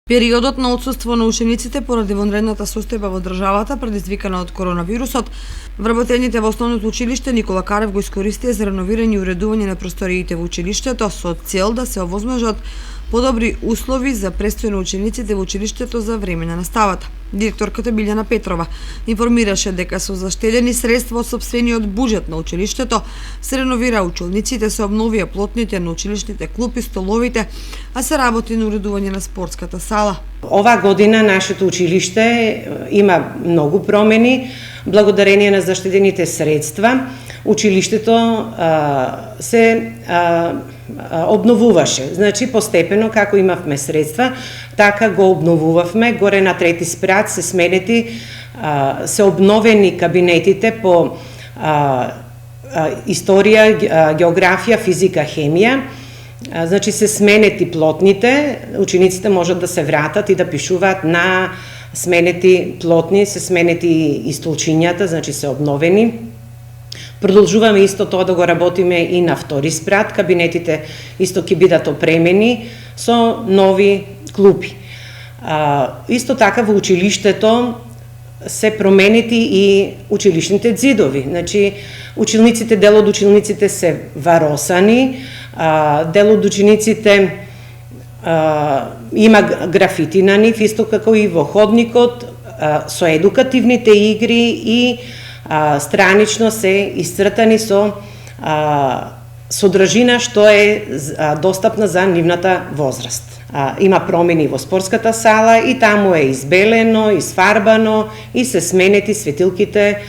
Периодот на отсуство на учениците поради вонредната состојба во државата предизвикана од коронавирусот, вработените во основното училиште Никола Карев го искористија за реновирање и уредување на просториите во училиштето со цел да се овозможат подобри услови за престој на учениците во училиштето за време на наставата. Директорката Билјана Петрова информираше дека со заштедени средства од сопствениот буџет на училиштето се реновира училниците, се обновија плотните на училишните клупи, столовите, а се работи на уредување на спортската сала. Ова година нашето училиште има многу промени, благодарение на заштедените средства. Училиштето се обновуваше. Значи, постепено, како имавме средства, така го обновувавме. Горе на трети спрат се сменети, се обновени кабинетите по историја, географија, физика, хемија. Значи, се сменети плотните, учениците можат да се вратат и да пишуваат на сменети плотни, се сменети и столчињата, значи се обновени. Продолжуваме исто тоа да го работиме и на втори спрат, кабинетите исто ќе бидат опремени со нови клупи. Исто така во училиштето се променети и училишните ѕидови. Значи, дел од училниците се варосани, дел од учениците има графити на нив, исто како и во ходникот, со едукативните игри и странично се исцртани со содржина што е достапна за нивната возраст. Има промени во спортската сала и таму е избелено, изфарбано и се сменети светилките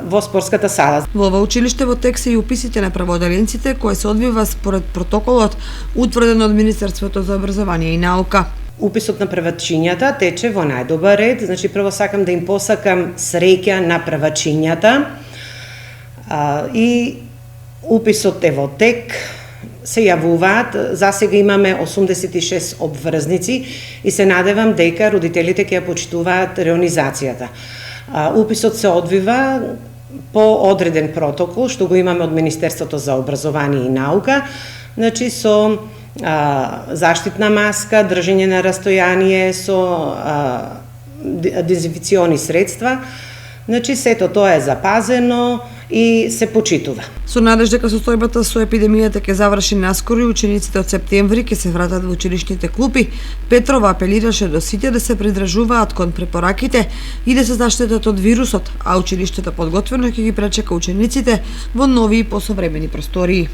во спортската сала. Во ова училиште во тек се и уписите на праводеленците кои се одвива според протоколот утврден од Министерството за образование и наука. Уписот на правачињата тече во најдобар ред, значи прво сакам да им посакам среќа на правачињата и уписот е во тек, се јавуваат, засега имаме 86 обврзници и се надевам дека родителите ќе ја почитуваат реонизацијата. Уписот се одвива по одреден протокол што го имаме од Министерството за образование и наука, значи со заштитна маска, држење на растојание, со дезинфекциони средства. Значи, сето тоа е запазено и се почитува. Со надеж дека состојбата со епидемијата ќе заврши наскоро и учениците од септември ќе се вратат во училишните клупи, Петрова апелираше до сите да се придржуваат кон препораките и да се заштитат од вирусот, а училиштето подготвено ќе ги пречека учениците во нови и посовремени простории.